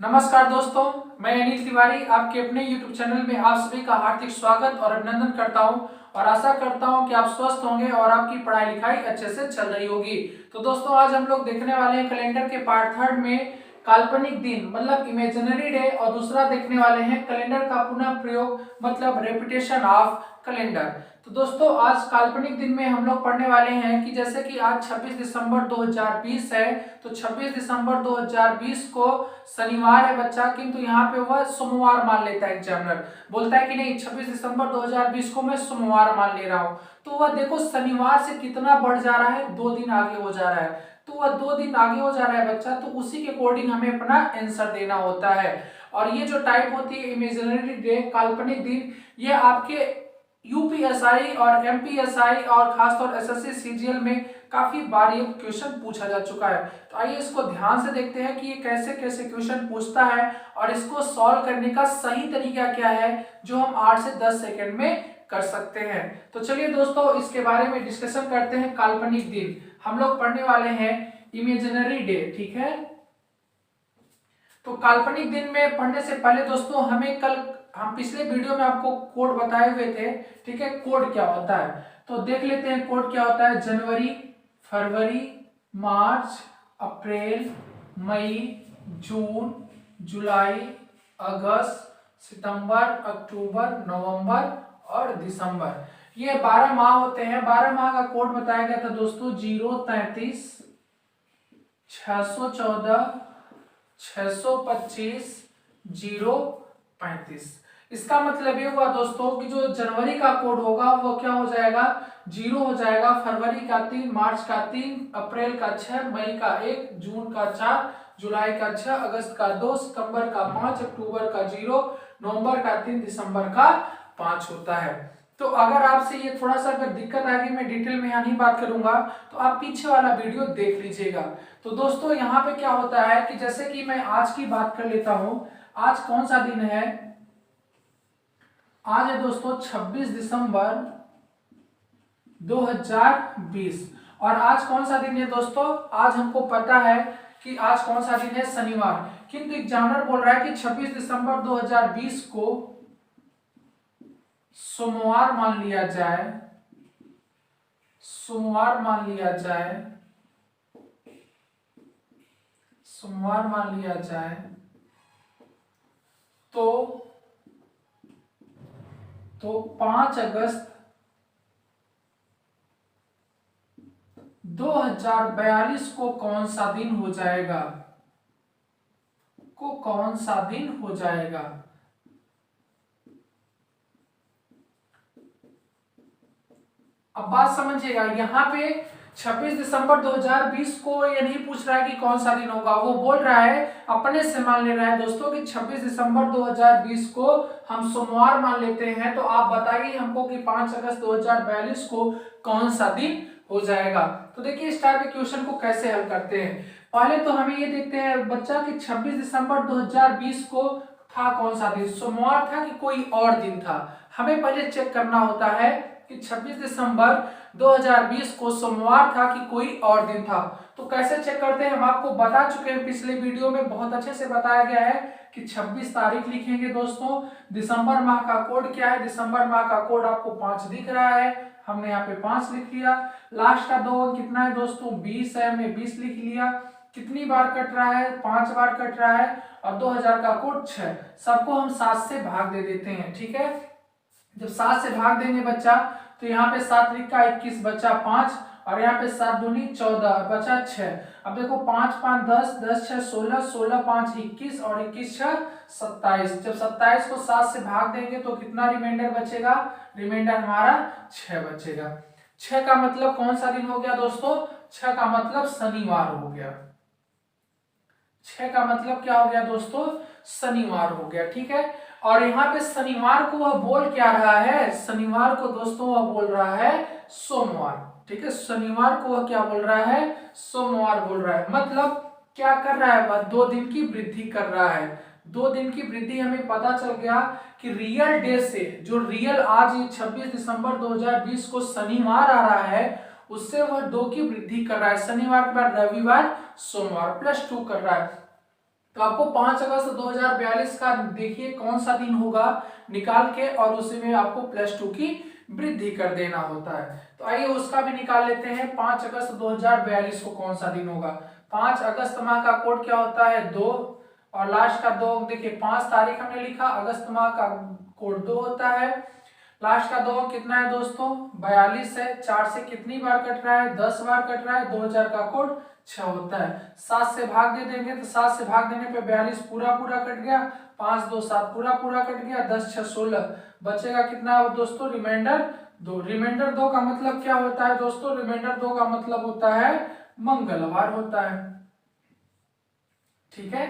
नमस्कार दोस्तों, मैं अनिल तिवारी आपके अपने YouTube चैनल में आप सभी का हार्दिक स्वागत और अभिनंदन करता हूं और आशा करता हूं कि आप स्वस्थ होंगे और आपकी पढ़ाई लिखाई अच्छे से चल रही होगी। तो दोस्तों आज हम लोग देखने वाले हैं कैलेंडर के पार्ट थर्ड में काल्पनिक दिन मतलब इमेजिनरी डे और दूसरा देखने वाले हैं कैलेंडर का पुनः प्रयोग मतलब रेपिटेशन ऑफ कैलेंडर। तो दोस्तों आज काल्पनिक दिन में हम लोग पढ़ने वाले हैं कि जैसे कि आज 26 दिसंबर 2020 है, तो 26 दिसंबर 2020 को शनिवार है बच्चा, किंतु यहाँ पे वह सोमवार मान लेता है। एग्जामिनर बोलता है कि नहीं 26 दिसंबर 2020 को मैं सोमवार मान ले रहा हूँ, तो वह देखो शनिवार से कितना बढ़ जा रहा है, 2 दिन आगे हो जा रहा है। तो वह 2 दिन आगे हो जा रहा है बच्चा, तो उसी के अकॉर्डिंग हमें अपना आंसर देना होता है। और ये जो टाइप होती है इमेजिनरी डे काल्पनिक दिन, ये आपके यूपीएसआई और एमपीएसआई और खासतौर एसएससी सीजीएल में काफी बार ये क्वेश्चन पूछा जा चुका है। तो आइए इसको ध्यान से देखते हैं कि ये कैसे कैसे क्वेश्चन पूछता है और इसको सॉल्व करने का सही तरीका क्या है, जो हम 8 से 10 सेकंड में कर सकते हैं। तो चलिए दोस्तों इसके बारे में डिस्कशन करते हैं। काल्पनिक दिन हम लोग पढ़ने वाले हैं इमेजिनरी डे, ठीक है। तो काल्पनिक दिन में पढ़ने से पहले दोस्तों हम पिछले वीडियो में आपको कोड बताए हुए थे, ठीक है। कोड क्या होता है तो देख लेते हैं। कोड क्या होता है, जनवरी, फरवरी, मार्च, अप्रैल, मई, जून, जुलाई, अगस्त, सितंबर, अक्टूबर, नवंबर और दिसंबर, ये 12 माह होते हैं। 12 माह का कोड बताया गया था दोस्तों 033 614 625 035। इसका मतलब ये हुआ दोस्तों कि जो जनवरी का कोड होगा वो क्या हो जाएगा, 0 हो जाएगा, फरवरी का 3, मार्च का 3, अप्रैल का 6, मई का 1, जून का 4, जुलाई का 6, अगस्त का 2, सितंबर का 5, अक्टूबर का 0, नवंबर का 3, दिसंबर का 5 होता है। तो अगर आपसे ये थोड़ा सा अगर दिक्कत आएगी, मैं डिटेल में यहाँ नहीं बात करूंगा, तो आप पीछे वाला वीडियो देख लीजिएगा। तो दोस्तों यहाँ पे क्या होता है कि जैसे कि मैं आज की बात कर लेता हूं। आज कौन सा दिन है, आज है दोस्तों 26 दिसंबर 2020। और आज कौन सा दिन है दोस्तों, आज हमको पता है कि आज कौन सा दिन है, शनिवार। किंतु एग्जामिनर बोल रहा है कि 26 दिसंबर 2020 को सोमवार मान लिया जाए, सोमवार मान लिया जाए, सोमवार मान लिया जाए। तो 5 अगस्त 2042 को कौन सा दिन हो जाएगा, को कौन सा दिन हो जाएगा। अब बात समझिएगा, यहाँ पे 26 दिसंबर 2020 को ये नहीं पूछ रहा है कि कौन सा दिन होगा, वो बोल रहा है अपने से मान ले रहा है दोस्तों कि 26 दिसंबर 2020 को हम सोमवार मान लेते हैं। तो आप बताइए हमको कि 5 अगस्त 2042 को कौन सा दिन हो जाएगा। तो देखिए इस टाइप के क्वेश्चन को कैसे हल करते हैं। पहले तो हमें ये देखते हैं बच्चा कि 26 दिसंबर 2020 को था कौन सा दिन, सोमवार था कि कोई और दिन था। हमें पहले चेक करना होता है कि 26 दिसंबर 2020 को सोमवार था कि कोई और दिन था। तो कैसे चेक करते हैं, हम आपको बता चुके हैं, पिछले वीडियो में बहुत अच्छे से बताया गया है कि 26 तारीख लिखेंगे दोस्तों। दिसंबर माह का कोड क्या है, दिसंबर माह का कोड आपको 5 दिख रहा है, हमने यहाँ पे 5 लिख लिया। लास्ट का 2 कितना है दोस्तों, 20 है, हमने 20 लिख लिया। कितनी बार कट रहा है, 5 बार कट रहा है। और 2000 का कोड 6, सबको हम 7 से भाग दे देते हैं, ठीक है। जब 7 से भाग देंगे बच्चा, तो यहाँ पे 7 लिखा 21 बचा 5, और यहाँ पे 7 दूनी 14 बचा 6। अब देखो 5 5 10, 10 6 16, 16 5 21 और 21 6 27। जब 27 को 7 से भाग देंगे तो कितना रिमाइंडर बचेगा, रिमाइंडर हमारा 6 बचेगा। 6 का मतलब कौन सा दिन हो गया दोस्तों, 6 का मतलब शनिवार हो गया। 6 का मतलब क्या हो गया दोस्तों, शनिवार हो गया, ठीक है। और यहाँ पे शनिवार को वह बोल क्या रहा है, शनिवार को दोस्तों वह बोल रहा है सोमवार, ठीक है। शनिवार को वह क्या बोल रहा है, सोमवार बोल रहा है। मतलब क्या कर रहा है, वह 2 दिन की वृद्धि कर रहा है। 2 दिन की वृद्धि हमें पता चल गया कि रियल डे से, जो रियल आज 26 दिसंबर 2020 को शनिवार आ रहा है, उससे वह 2 की वृद्धि कर रहा है। शनिवार के बाद रविवार, सोमवार, +2 कर रहा है। तो आपको 5 अगस्त 2042 का देखिए कौन सा दिन होगा निकाल के, और उसी में आपको +2 की वृद्धि कर देना होता है। तो आइए उसका भी निकाल लेते हैं। 5 अगस्त 2042 को कौन सा दिन होगा। 5 अगस्त माह का कोड क्या होता है 2, और लास्ट का 2 देखिए 5 तारीख हमने लिखा, अगस्त माह का कोड 2 होता है। लास्ट का 2 कितना है दोस्तों 42 है। 4 से कितनी बार कट रहा है 10 बार कट रहा है। 2000 का कोड 6 होता है। 7 से भाग दे देंगे तो 7 से भाग देने पे 42 पूरा पूरा कट गया, 5 2 7 पूरा पूरा कट गया, 10 6 16 बचेगा कितना दोस्तों रिमाइंडर 2। रिमाइंडर 2 का मतलब क्या होता है दोस्तों, रिमाइंडर 2 का मतलब होता है मंगलवार होता है। ठीक है,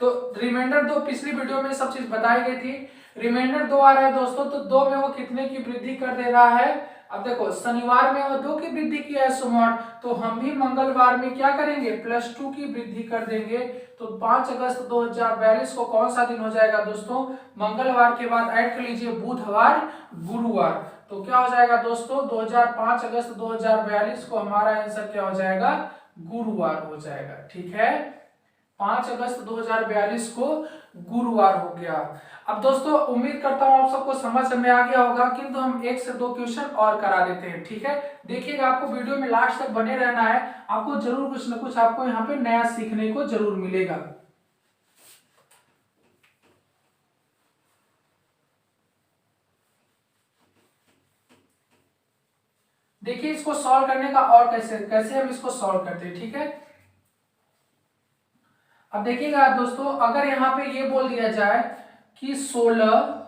तो रिमाइंडर 2 पिछली वीडियो में सब चीज बताई गई थी। रिमाइंडर 2 आ रहा है दोस्तों, तो 2 में वो कितने की वृद्धि कर दे रहा है। अब देखो शनिवार में वो 2 की वृद्धि किया है सोमवार, तो हम भी मंगलवार में क्या करेंगे +2 की वृद्धि कर देंगे। तो 5 अगस्त 2042 को कौन सा दिन हो जाएगा दोस्तों, मंगलवार के बाद ऐड कर लीजिए बुधवार गुरुवार, तो क्या हो जाएगा दोस्तों 5 अगस्त 2042 को हमारा आंसर क्या हो जाएगा गुरुवार हो जाएगा। ठीक है, 5 अगस्त 2042 को गुरुवार हो गया। अब दोस्तों उम्मीद करता हूं आप सबको समझ में आ गया होगा, किंतु हम 1 से 2 क्वेश्चन और करा देते हैं। ठीक है, देखिएगा आपको वीडियो में लास्ट तक बने रहना है, आपको जरूर कुछ ना कुछ आपको यहाँ पे नया सीखने को जरूर मिलेगा। देखिए इसको सॉल्व करने का और कैसे कैसे हम इसको सॉल्व करते हैं। ठीक है, अब देखिएगा दोस्तों, अगर यहाँ पे ये बोल दिया जाए कि 16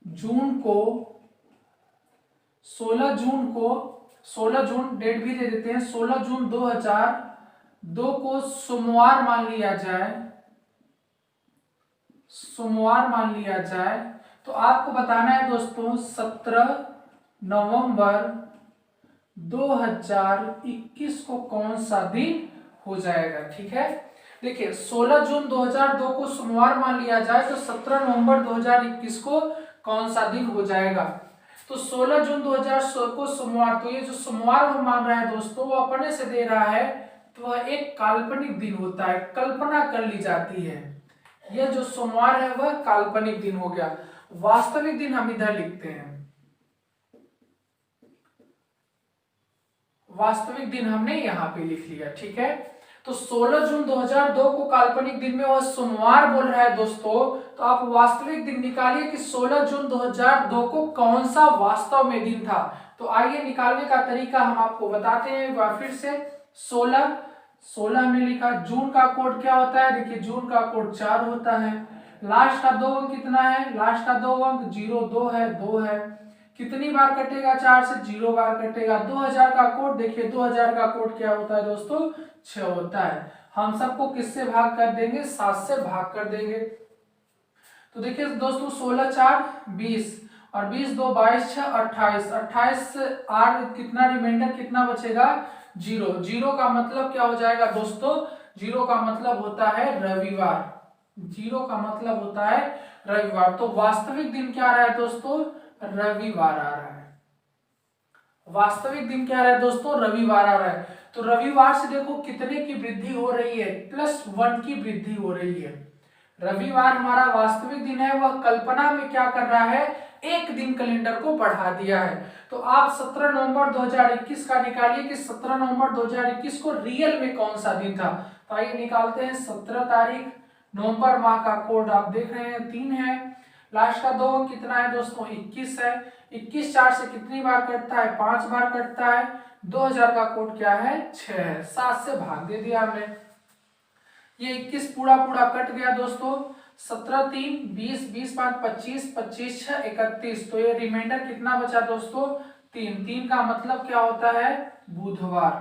जून डेट भी दे देते हैं, 16 जून 2002 को सोमवार मान लिया जाए, तो आपको बताना है दोस्तों 17 नवंबर 2021 को कौन सा दिन हो जाएगा। ठीक है, देखिए 16 जून 2002 को सोमवार मान लिया जाए तो 17 नवंबर 2021 को कौन सा दिन हो जाएगा। तो 16 जून 2000 को सोमवार, तो ये जो सोमवार हम मान रहा है दोस्तों वो अपने से दे रहा है, तो वह एक काल्पनिक दिन होता है, कल्पना कर ली जाती है। यह जो सोमवार है वह काल्पनिक दिन हो गया, वास्तविक दिन हम इधर लिखते हैं। वास्तविक दिन हमने यहाँ पे लिख लिया। ठीक है, तो 16 जून 2002 को काल्पनिक दिन में वह सोमवार बोल रहा है दोस्तों, तो आप वास्तविक दिन निकालिए कि 16 जून 2002 को कौन सा वास्तव में दिन था। तो आइए निकालने का तरीका हम आपको बताते हैं एक बार फिर से। 16 हमने लिखा, जून का कोड क्या होता है, देखिए जून का कोड 4 होता है। लास्ट का 2 अंक कितना है, लास्ट का 2 अंक 02 है, 2 है। कितनी बार कटेगा 4 से, 0 बार कटेगा। 2000 का कोड देखिए, 2000 का कोड क्या होता है दोस्तों 6 होता है। हम सबको किससे भाग कर देंगे, 7 से भाग कर देंगे। तो देखिए दोस्तों 16 4 20 और 20 2 22 6 28, 28 से 8 कितना रिमाइंडर कितना बचेगा 0। 0 का मतलब क्या हो जाएगा दोस्तों, 0 का मतलब होता है रविवार। 0 का मतलब होता है रविवार। तो वास्तविक दिन क्या आ रहा है दोस्तों, रविवार आ रहा है। वास्तविक दिन क्या आ रहा है दोस्तों, रविवार आ रहा है। तो रविवार से देखो कितने की वृद्धि हो रही है, +1 की वृद्धि हो रही है। रविवार हमारा वास्तविक दिन है, वह कल्पना में क्या कर रहा है, एक दिन कैलेंडर को बढ़ा दिया है। तो आप 17 नवंबर 2021 का निकालिए कि 17 नवंबर 2021 को रियल में कौन सा दिन था। तो आइए निकालते हैं। 17 तारीख नवंबर माह का कोड आप देख रहे हैं 3 है। लास्ट का 2 अंक कितना है दोस्तों 21 है। 21 4 से कितनी बार कटता है, 5 बार कटता है। 2000 का कोड क्या है 6 है। 7 से भाग दे दिया हमने, ये 21 पूरा पूरा कट गया दोस्तों। 17 3 20 20 5 25 25 6 31, तो ये रिमाइंडर कितना बचा दोस्तों 3। 3 का मतलब क्या होता है बुधवार।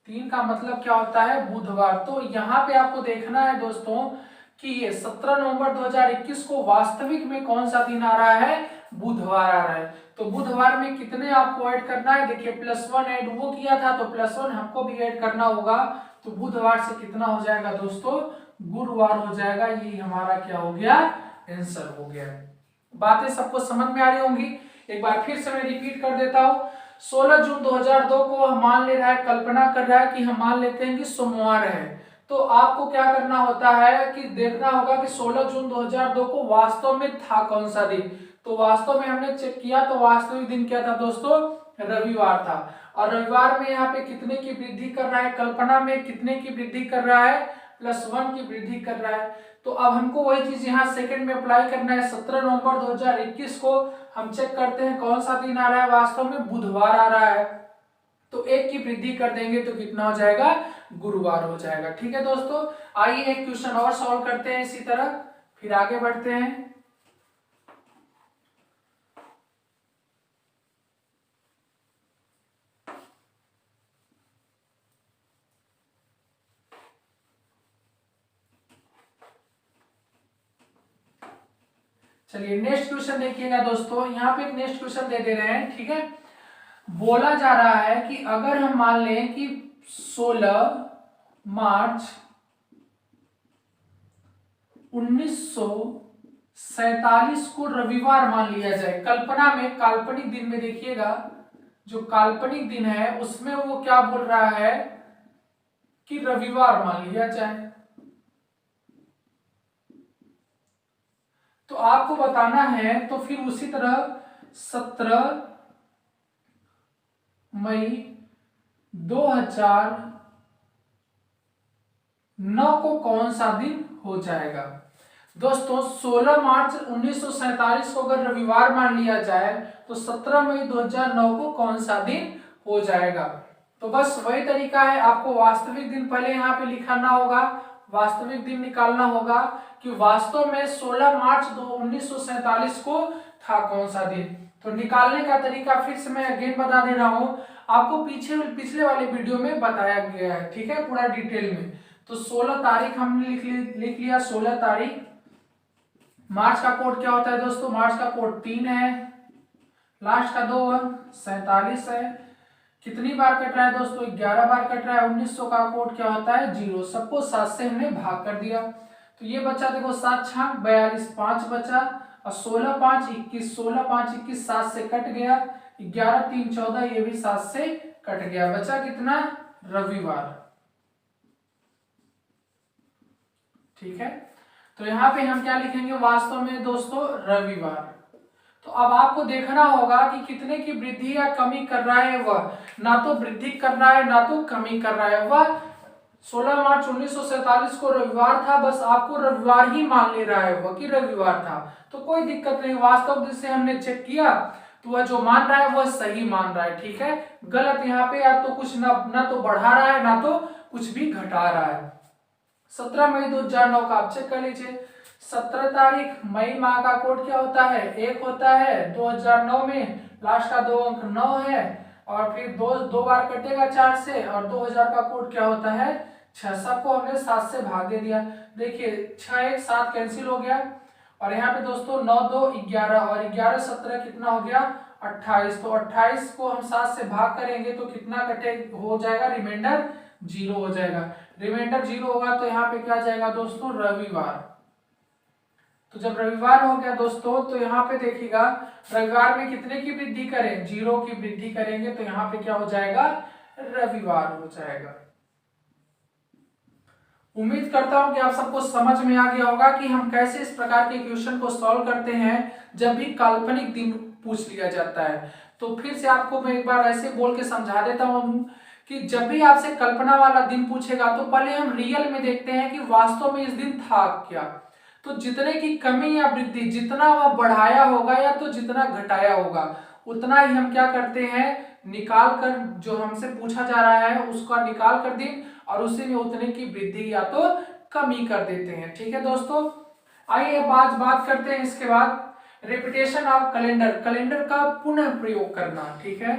3 का मतलब क्या होता है बुधवार। तो यहाँ पे आपको देखना है दोस्तों कि ये 17 नवंबर 2021 को वास्तविक में कौन सा दिन आ रहा है, बुधवार आ रहा है। तो बुधवार में कितने आपको ऐड करना है, देखिए +1 ऐड वो किया था तो +1 हमको भी ऐड करना होगा। तो बुधवार से कितना हो जाएगा दोस्तों, गुरुवार हो जाएगा। ये हमारा क्या हो गया, आंसर हो गया। बातें सबको समझ में आ रही होंगी। एक बार फिर से मैं रिपीट कर देता हूँ। 16 जून 2002 को हम मान ले रहा है, कल्पना कर रहा है कि हम मान लेते हैं कि सोमवार है, तो तो आपको क्या करना होता है कि देखना होगा कि 16 जून 2002 को वास्तव में था कौन सा दिन। तो वास्तव में हमने चेक किया तो वास्तविक दिन क्या था दोस्तों, रविवार था। और रविवार में यहाँ पे कितने की वृद्धि कर रहा है, कल्पना में कितने की वृद्धि कर रहा है, +1 की वृद्धि कर रहा है। तो अब हमको वही चीज यहाँ सेकंड में अप्लाई करना है। 17 नवंबर 2021 को हम चेक करते हैं कौन सा दिन आ रहा है, वास्तव में बुधवार आ रहा है। तो 1 की वृद्धि कर देंगे तो कितना हो जाएगा, गुरुवार हो जाएगा। ठीक है दोस्तों, आइए एक क्वेश्चन और सॉल्व करते हैं इसी तरह, फिर आगे बढ़ते हैं। चलिए नेक्स्ट क्वेश्चन देखिएगा दोस्तों, यहाँ पे एक नेक्स्ट क्वेश्चन दे दे रहे हैं। ठीक है, बोला जा रहा है कि अगर हम मान लें कि 16 मार्च 1947 को रविवार मान लिया जाए। कल्पना में, काल्पनिक दिन में देखिएगा, जो काल्पनिक दिन है उसमें वो क्या बोल रहा है कि रविवार मान लिया जाए। तो आपको बताना है, तो फिर उसी तरह 17 मई 2009 को कौन सा दिन हो जाएगा। दोस्तों 16 मार्च 1947 को अगर रविवार मान लिया जाए तो 17 मई 2009 को कौन सा दिन हो जाएगा। तो बस वही तरीका है, आपको वास्तविक दिन पहले यहाँ पे लिखना होगा, वास्तविक दिन निकालना होगा कि वास्तव में 16 मार्च 1947 को था कौन सा दिन। तो निकालने का तरीका फिर से मैं अगेन बता दे रहा हूँ, आपको पिछले वाले वीडियो में बताया गया है। ठीक है, पूरा डिटेल में। तो 16 तारीख हमने लिख लिया, 16 तारीख। मार्च का कोड क्या होता है दोस्तों, मार्च का कोड 3 है, लास्ट का 2 अंक 47 है। कितनी बार कट रहा है दोस्तों, 11 बार कट रहा है। 1900 का कोड क्या होता है, 0। सबको 7 से हमने भाग कर दिया, तो ये बचा देखो 7 छाक 42, 5 बचा, और 16 5 21, 16 5 21 7 से कट गया, 11 3 14, ये भी 7 से कट गया, बचा कितना, रविवार। ठीक है, तो यहाँ पे हम क्या लिखेंगे, वास्तव में दोस्तों रविवार। तो अब आपको देखना होगा कि कितने की वृद्धि या कमी कर रहा है वह, ना तो वृद्धि कर रहा है ना तो कमी कर रहा है। वह 16 मार्च 1947 को रविवार था, बस आपको रविवार ही मान ले रहा है वह कि रविवार था, तो कोई दिक्कत नहीं। वास्तव से हमने चेक किया तो वह जो मान रहा है वह सही मान रहा है। ठीक है, गलत यहाँ पे या तो कुछ ना तो बढ़ा रहा है ना तो कुछ भी घटा रहा है। 17 मई 2009 का आप चेक कर लीजिए। 17 तारीख मई माह का कोड क्या होता है, 1 होता है। 2009 में लास्ट का 2 अंक 9 है, और फिर दो बार कटेगा 4 से, और 2000 का कोड क्या होता है, 6। सबको हमने 7 से भाग दे दिया। देखिए 6 1 7 कैंसिल हो गया, और यहाँ पे दोस्तों 9 2 11, और 11 17 कितना हो गया, 28। तो 28 को हम 7 से भाग करेंगे तो कितना कटे हो जाएगा, रिमाइंडर 0 हो जाएगा। रिमाइंडर 0 होगा तो यहाँ पे क्या जाएगा दोस्तों, रविवार। तो जब रविवार हो गया दोस्तों, तो यहाँ पे देखिएगा रविवार में कितने की वृद्धि करें, 0 की वृद्धि करेंगे, तो यहाँ पे क्या हो जाएगा, रविवार हो जाएगा। उम्मीद करता हूं कि आप सबको समझ में आ गया होगा कि हम कैसे इस प्रकार के क्वेश्चन को सॉल्व करते हैं जब भी काल्पनिक दिन पूछ लिया जाता है। तो फिर से आपको मैं एक बार ऐसे बोल के समझा देता हूं कि जब भी आपसे कल्पना वाला दिन पूछेगा तो पहले हम रियल में देखते हैं कि वास्तव में इस दिन था क्या। तो जितने की कमी या वृद्धि, जितना वह बढ़ाया होगा या तो जितना घटाया होगा, उतना ही हम क्या करते हैं, निकाल कर, जो हमसे पूछा जा रहा है उसका निकाल कर दें और उसी में उतने की वृद्धि या तो कमी कर देते हैं। ठीक है दोस्तों, आइए अब आज बात करते हैं इसके बाद रिपीटेशन ऑफ कैलेंडर, कैलेंडर का पुनः प्रयोग करना। ठीक है,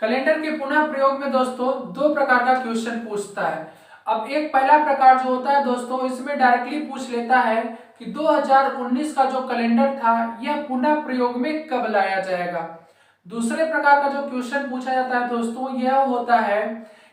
कैलेंडर के पुनः प्रयोग में दोस्तों 2 प्रकार का क्वेश्चन पूछता है। अब एक पहला प्रकार जो होता है दोस्तों, इसमें डायरेक्टली पूछ लेता है कि 2019 का जो कैलेंडर था यह पुनः प्रयोग में कब लाया जाएगा। दूसरे प्रकार का जो क्वेश्चन पूछा जाता है दोस्तों, यह होता है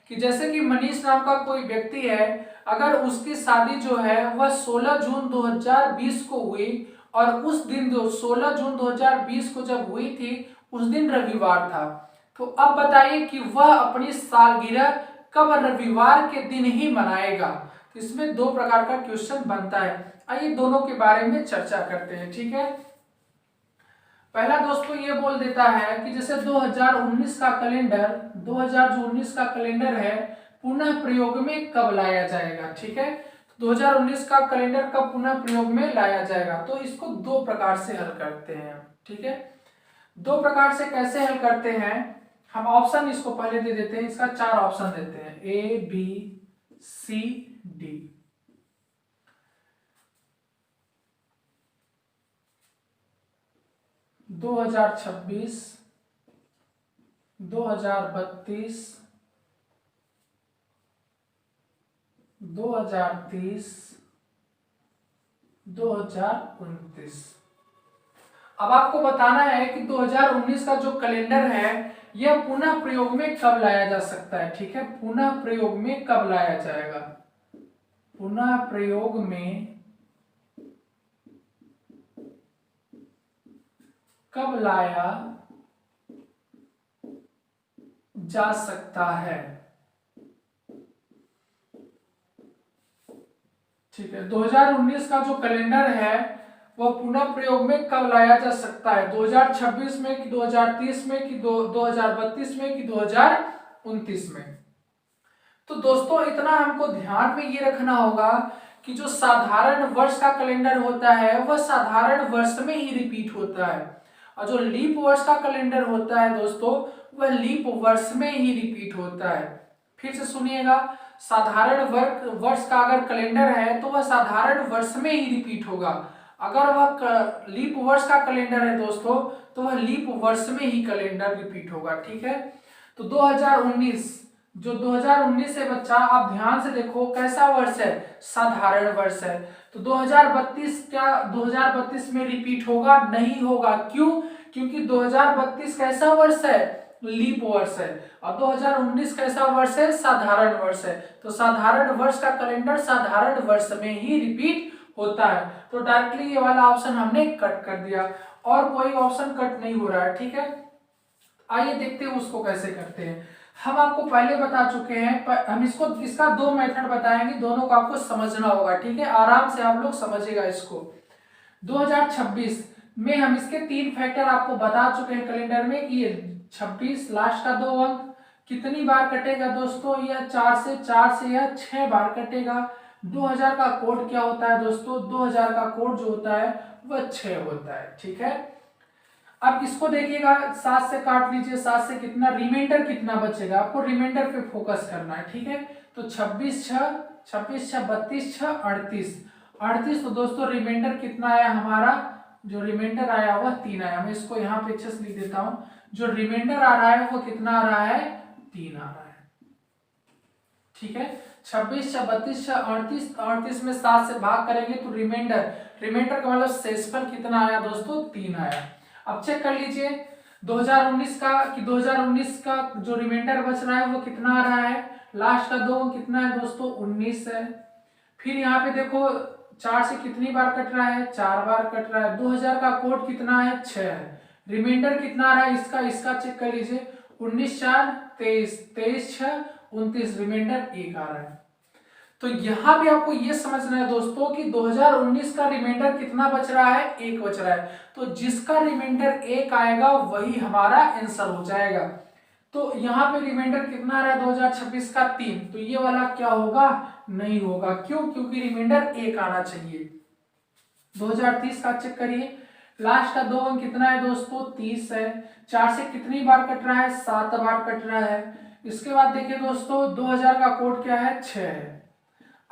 कि जैसे कि मनीष नाम का कोई व्यक्ति है, अगर उसकी शादी जो है वह 16 जून 2020 को हुई, और उस दिन जो 16 जून 2020 को जब हुई थी उस दिन रविवार था, तो अब बताइए कि वह अपनी सालगिरह कब रविवार के दिन ही मनाएगा। तो इसमें दो प्रकार का क्वेश्चन बनता है। आइए दोनों के बारे में चर्चा करते हैं, ठीक है। पहला दोस्तों ये बोल देता है कि जैसे 2019 का कैलेंडर 2019 का कैलेंडर है पुनः प्रयोग में कब लाया जाएगा, ठीक है। 2019 का कैलेंडर कब पुनः प्रयोग में लाया जाएगा, तो इसको दो प्रकार से हल करते हैं, ठीक है। दो प्रकार से कैसे हल करते हैं, हम ऑप्शन इसको पहले दे देते हैं। इसका 4 ऑप्शन देते हैं, ए बी सी डी। दो 2026, 2032, 2030, 2029। अब आपको बताना है कि 2019 का जो कैलेंडर है यह पुनः प्रयोग में कब लाया जा सकता है, ठीक है। पुनः प्रयोग में कब लाया जाएगा, पुनः प्रयोग में कब लाया जा सकता है, ठीक है। 2019 का जो कैलेंडर है वह पुनः प्रयोग में कब लाया जा सकता है, 2026 में कि 2030 में कि 2032 में कि 2029 में। तो दोस्तों इतना हमको ध्यान में ये रखना होगा कि जो साधारण वर्ष का कैलेंडर होता है वह साधारण वर्ष में ही रिपीट होता है, और जो लीप वर्ष का कैलेंडर होता है दोस्तों वह लीप वर्ष में ही रिपीट होता है। फिर से सुनिएगा, साधारण वर्ष का अगर कैलेंडर है तो वह साधारण वर्ष में ही रिपीट होगा। अगर वह लीप वर्ष का कैलेंडर है दोस्तों तो वह लीप वर्ष में ही कैलेंडर रिपीट होगा, ठीक है। तो 2019 जो 2019 है बच्चा, आप ध्यान से देखो कैसा वर्ष है, साधारण वर्ष है। तो 2032 क्या 2032 में रिपीट होगा, नहीं होगा। क्यों? क्योंकि 2032 कैसा वर्ष है, लीप वर्ष है, और 2019 कैसा वर्ष है, साधारण वर्ष है। तो साधारण वर्ष का कैलेंडर साधारण वर्ष में ही रिपीट होता है। तो डायरेक्टली ये वाला ऑप्शन हमने कट कर दिया, और कोई ऑप्शन कट नहीं हो रहा है, ठीक है। आइए देखते हैं उसको कैसे करते हैं। हम आपको पहले बता चुके हैं, पर हम इसका दो मेथड बताएंगे, दोनों को आपको समझना होगा, ठीक है। आराम से आप लोग समझिएगा इसको। 2026 में हम इसके 3 फैक्टर आपको बता चुके हैं कैलेंडर में कि 26 लास्ट का 2 अंक कितनी बार कटेगा दोस्तों, यह 4 से यह 6 बार कटेगा। 2000 का कोड क्या होता है दोस्तों, 2000 का कोड जो होता है वह 6 होता है, ठीक है। अब इसको देखिएगा, 7 से काट लीजिए, 7 से कितना रिमाइंडर कितना बचेगा, आपको रिमाइंडर पे फोकस करना है, ठीक है। तो 26 6 32 6 38। तो दोस्तों रिमाइंडर कितना आया हमारा, जो रिमाइंडर आया वह 3 आया। मैं इसको यहाँ पे अच्छे से लिख देता हूं, जो रिमाइंडर आ रहा है वो कितना आ रहा है, 3 आ रहा है, ठीक है। 26 6 32 6 38 में 7 से भाग करेंगे तो रिमाइंडर का मतलब शेषफल कितना आया दोस्तों, 3 आया। अब चेक कर लीजिए 2019 का कि 2019 का जो रिमाइंडर बच रहा है वो कितना आ रहा है, लास्ट का 2 कितना है दोस्तों, 19 है। फिर यहाँ पे देखो 4 से कितनी बार कट रहा है, 4 बार कट रहा है। 2000 का कोड कितना है, 6 है। रिमाइंडर कितना आ रहा है इसका चेक कर लीजिए, 19 4 23 23 6 29, रिमाइंडर 1 आ रहा है। तो यहाँ पे आपको ये समझना है दोस्तों कि 2019 का रिमाइंडर कितना बच रहा है, 1 बच रहा है। तो जिसका रिमाइंडर 1 आएगा वही हमारा आंसर हो जाएगा। तो यहाँ पे रिमाइंडर कितना आ रहा है 2026 का 3, तो ये वाला क्या होगा, नहीं होगा। क्यों? क्योंकि रिमाइंडर 1 आना चाहिए। 2030 का चेक करिए, लास्ट का 2 अंक कितना है दोस्तों, 30 है। 4 से कितनी बार कट रहा है, 7 बार कट रहा है। इसके बाद देखिए दोस्तों 2000 का कोड क्या है, 6 है।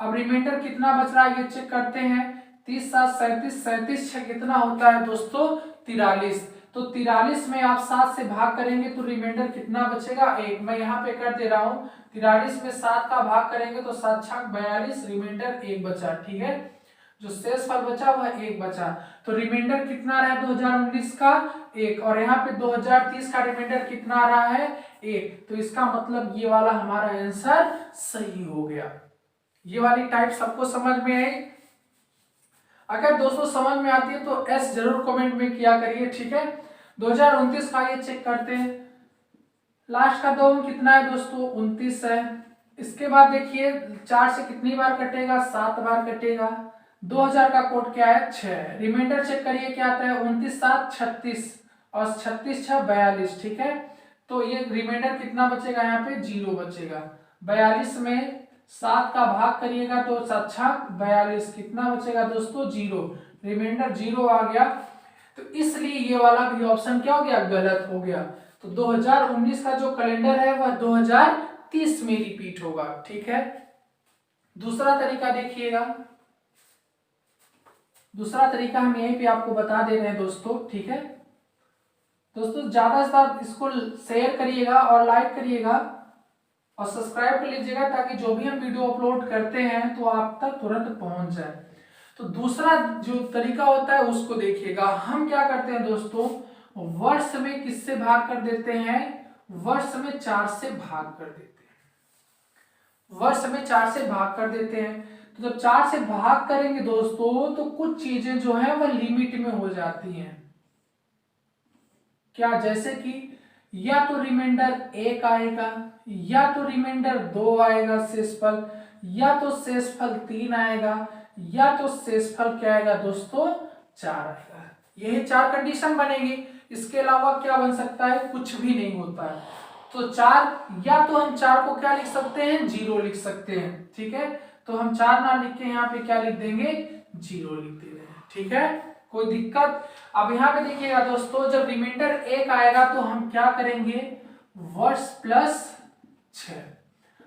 अब रिमाइंडर कितना बच रहा है ये चेक करते हैं, 30 7 37 37 6 कितना होता है दोस्तों, 43। तो 43 में आप 7 से भाग करेंगे तो रिमाइंडर कितना बचेगा, 1। मैं यहाँ पे कर दे रहा हूँ, 43 में 7 का भाग करेंगे तो 7 6 42, रिमाइंडर 1 बचा, ठीक है। जो शेष फल बचा वह 1 बचा। तो रिमाइंडर कितना रहा है 2019 का, 1, और यहाँ पे 2030 का रिमाइंडर कितना आ रहा है, 1। तो इसका मतलब ये वाला हमारा आंसर सही हो गया। ये वाली टाइप सबको समझ में आई? अगर दोस्तों समझ में आती है तो एस जरूर कमेंट में किया करिए, ठीक है। 2029 का ये चेक करते हैं, लास्ट का 2 कितना है दोस्तों, 29 है। इसके बाद देखिए 4 से कितनी बार कटेगा, 7 बार कटेगा। 2000 का कोड क्या है, 6। रिमाइंडर चेक करिए क्या आता है, 29 7 36 और 36 6 42, ठीक है। तो ये रिमाइंडर कितना बचेगा, यहाँ पे 0 बचेगा। 42 में 7 का भाग करिएगा तो 7 6 42, कितना बचेगा दोस्तों, 0। रिमाइंडर 0 आ गया, तो इसलिए ये वाला भी ऑप्शन क्या हो गया, गलत हो गया। तो 2019 का जो कैलेंडर है वह 2030 में रिपीट होगा, ठीक है। दूसरा तरीका देखिएगा, दूसरा तरीका हम यहीं पे आपको बता दे रहे हैं दोस्तों, ठीक है। दोस्तों ज्यादा से ज्यादा इसको शेयर करिएगा और लाइक करिएगा और सब्सक्राइब कर लीजिएगा, ताकि जो भी हम वीडियो अपलोड करते हैं तो आप तक तुरंत पहुंच जाए। तो दूसरा जो तरीका होता है उसको देखिएगा। हम क्या करते हैं दोस्तों, वर्ष में किससे भाग कर देते हैं, वर्ष में 4 से भाग कर देते हैं। वर्ष में 4 से भाग कर देते हैं, तो जब 4 से भाग करेंगे दोस्तों तो कुछ चीजें जो है वह लिमिट में हो जाती हैं। क्या, जैसे कि या तो रिमाइंडर 1 आएगा, या तो रिमाइंडर 2 आएगा शेषफल, या तो शेषफल 3 आएगा, या तो शेषफल क्या आएगा दोस्तों, 4 आएगा। यही 4 कंडीशन बनेगी, इसके अलावा क्या बन सकता है, कुछ भी नहीं होता है। तो 4, या तो हम 4 को क्या लिख सकते हैं, 0 लिख सकते हैं, ठीक है। तो हम 4 ना लिख के यहाँ पे क्या लिख देंगे, 0 लिख दे रहे हैं, ठीक है, कोई दिक्कत। अब यहाँ पे देखिएगा दोस्तों, जब रिमाइंडर 1 आएगा तो हम क्या करेंगे, वर्ष प्लस 6।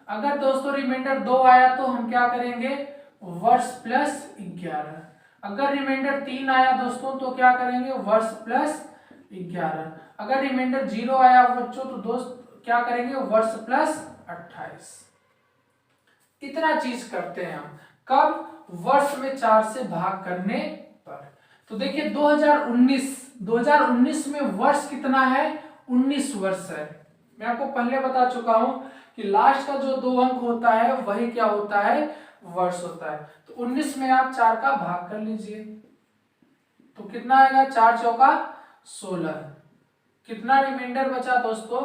अगर दोस्तों रिमाइंडर 2 आया तो हम क्या करेंगे, वर्ष प्लस 11। अगर रिमाइंडर 3 आया दोस्तों तो क्या करेंगे, वर्ष प्लस 11। अगर रिमाइंडर 0 आया बच्चों तो दोस्त क्या करेंगे, वर्ष प्लस 28। इतना चीज करते हैं हम, कब, वर्ष में 4 से भाग करने पर। तो देखिए 2019 में वर्ष कितना है, 19 वर्ष है। मैं आपको पहले बता चुका हूं कि लास्ट का जो 2 अंक होता है वही क्या होता है, वर्ष होता है। तो 19 में आप 4 का भाग कर लीजिए तो कितना आएगा, 4 चौका 16। कितना रिमाइंडर बचा दोस्तों,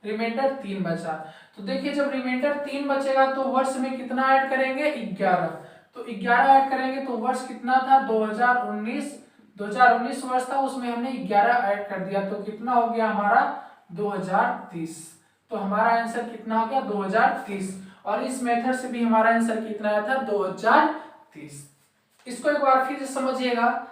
रिमाइंडर 3 बचा। तो देखिए जब रिमाइंडर 3 बचेगा तो वर्ष में कितना ऐड करेंगे, 11। तो 11 ऐड करेंगे तो वर्ष कितना था, 2019 वर्ष था, उसमें हमने 11 ऐड कर दिया तो कितना हो गया हमारा, 2030। तो हमारा आंसर कितना हो गया, 2030। और इस मेथड से भी हमारा आंसर कितना आया था, 2030। इसको एक बार फिर से समझिएगा।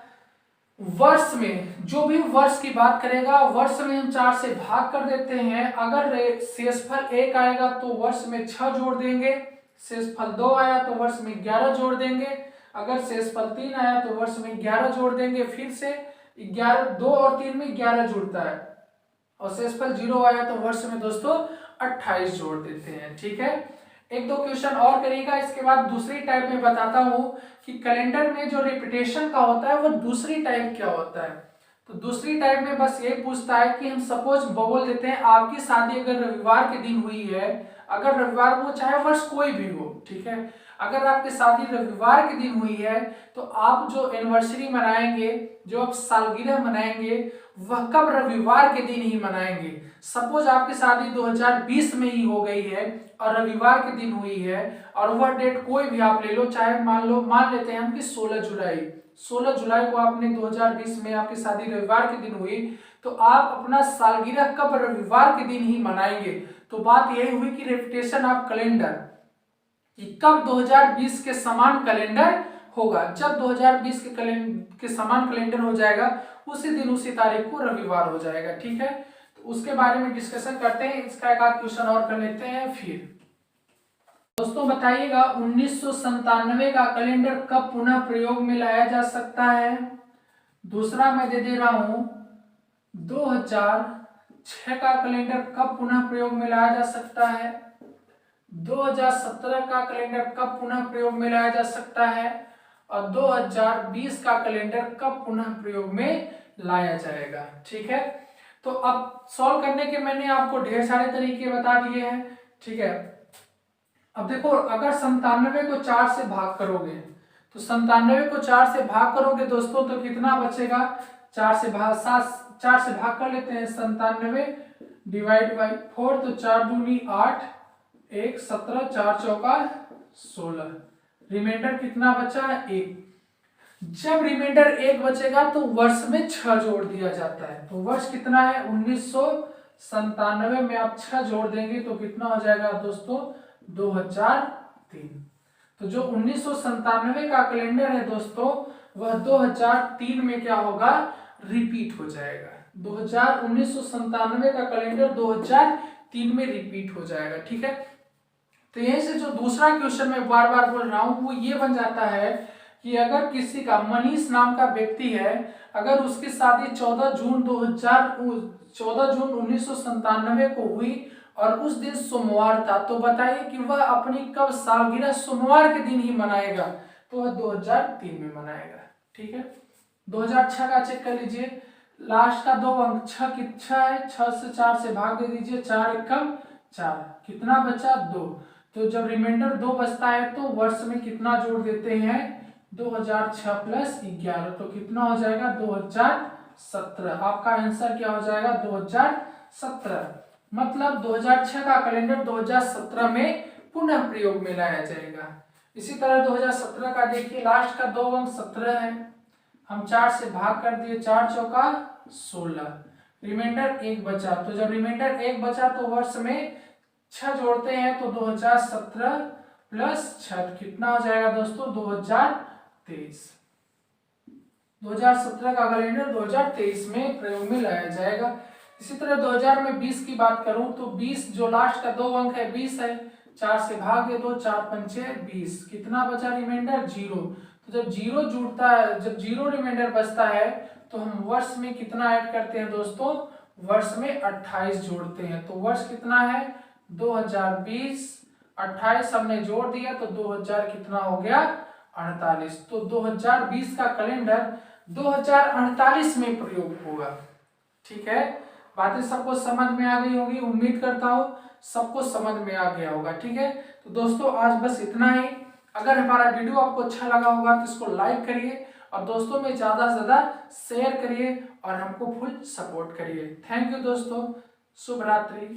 वर्ष में जो भी वर्ष की बात करेगा, वर्ष में हम 4 से भाग कर देते हैं। अगर शेषफल 1 आएगा तो वर्ष में 6 जोड़ देंगे, शेषफल 2 आया तो वर्ष में 11 जोड़ देंगे, अगर शेषफल 3 आया तो वर्ष में 11 जोड़ देंगे, फिर से 11, 2 और 3 में 11 जुड़ता है, और शेषफल 0 आया तो वर्ष में दोस्तों 28 जोड़ देते हैं, ठीक है। एक दो क्वेश्चन और करिएगा, इसके बाद दूसरी टाइप में बताता हूं कि कैलेंडर में जो रिपीटेशन का होता है वो दूसरी टाइप क्या होता है। तो दूसरी टाइप में बस ये पूछता है कि हम सपोज बोल देते हैं आपकी शादी अगर रविवार के दिन हुई है, अगर रविवार वो चाहे वर्ष कोई भी हो, ठीक है, अगर आपकी शादी रविवार के दिन हुई है तो आप जो एनिवर्सरी मनाएंगे, जो आप सालगिरह मनाएंगे, वह कब, रविवार के दिन ही मनाएंगे। सपोज आपकी शादी 2020 में ही हो गई है और रविवार के दिन हुई है, और वह डेट कोई भी आप ले लो, चाहे मान लेते हैं हम कि 16 जुलाई को आपने 2020 में आपकी शादी रविवार के दिन हुई, तो आप अपना सालगिरह कब, रविवार के दिन ही मनाएंगे। तो बात यही हुई कि रिपीटेशन ऑफ कैलेंडर, कि कब 2020 के समान कैलेंडर होगा। जब 2020 के समान कैलेंडर हो जाएगा उसी दिन उसी तारीख को रविवार हो जाएगा, ठीक है। तो उसके बारे में डिस्कशन करते हैं, इसका एक आध क्वेश्चन और कर लेते हैं फिर। दोस्तों बताइएगा 1997 का कैलेंडर कब पुनः प्रयोग में लाया जा सकता है। दूसरा मैं दे रहा हूं 2006 का कैलेंडर कब पुनः प्रयोग में लाया जा सकता है। 2017 का कैलेंडर कब पुनः प्रयोग में लाया जा सकता है, और 2020 का कैलेंडर कब पुनः प्रयोग में लाया जाएगा, ठीक है। तो अब सॉल्व करने के मैंने आपको ढेर सारे तरीके बता दिए हैं, ठीक है। अब देखो अगर 97 को 4 से भाग करोगे तो 97 को 4 से भाग करोगे दोस्तों तो कितना बचेगा, 4 से भाग कर लेते हैं, 97 डिवाइड बाई 4, तो 4 दूनी 8, 1 17 4 चौका 16, रिमाइंडर कितना बचा? 1। जब रिमाइंडर 1 बचेगा तो वर्ष में 6 जोड़ दिया जाता है। तो वर्ष कितना है? 1997 में आप 6 जोड़ देंगे तो कितना हो जाएगा दोस्तों? 2003। तो जो 1997 का कैलेंडर है दोस्तों, वह 2003 में क्या होगा? रिपीट हो जाएगा। 1997 का कैलेंडर 2003 में रिपीट हो जाएगा। ठीक है, तो यहीं से जो दूसरा क्वेश्चन मैं बार बार बोल रहा हूं वो ये बन जाता है कि अगर किसी का, मनीष नाम का व्यक्ति है, अगर उसकी शादी 14 जून 1997 को हुई और उस दिन सोमवार था, तो बताइए कि वह अपनी कब सालगिरह सोमवार के दिन ही मनाएगा? तो वह 2003 में मनाएगा। ठीक है, 2006 का चेक कर लीजिए, लास्ट का 2 अंक 6 की 6 है, 6 से 4 से भाग दे दीजिए, 4 एकम 4, कितना बचा? 2। तो जब रिमाइंडर 2 बचता है तो वर्ष में कितना जोड़ देते हैं? 2006 प्लस 11, तो कितना हो जाएगा? 2017। आपका आंसर क्या हो जाएगा? 2017। मतलब 2006 का कैलेंडर 2017 में पुनः प्रयोग में लाया जाएगा। इसी तरह 2017 का देखिए, लास्ट का 2 अंक 17 है, हम 4 से भाग कर दिए, 4 चौका 16, रिमाइंडर 1 बचा। तो जब रिमाइंडर 1 बचा तो वर्ष में 6 जोड़ते हैं तो 2017 प्लस 6 कितना हो जाएगा दोस्तों? 2023। 2017 का कैलेंडर 2023 में प्रयोग में लाया जाएगा। इसी तरह 2000 में 20 की बात करूं तो 20 जो लास्ट का 2 अंक है 20 है, 4 से भाग दे दो, 4 पंचे 20, कितना बचा रिमाइंडर? 0। तो जब 0 जुड़ता है, जब 0 रिमाइंडर बचता है तो हम वर्ष में कितना ऐड करते हैं दोस्तों? वर्ष में 28 जोड़ते हैं। तो वर्ष कितना है? 2020, 28 हमने जोड़ दिया तो 2000 कितना हो गया? 48। तो 2020 का कैलेंडर 2048 में प्रयोग होगा। ठीक है, बातें सबको समझ में आ गई होगी, उम्मीद करता हूँ सबको समझ में आ गया होगा। ठीक है, तो दोस्तों आज बस इतना ही। अगर हमारा वीडियो आपको अच्छा लगा होगा तो इसको लाइक करिए और दोस्तों में ज़्यादा से ज़्यादा शेयर करिए और हमको फुल सपोर्ट करिए। थैंक यू दोस्तों, शुभ रात्रि।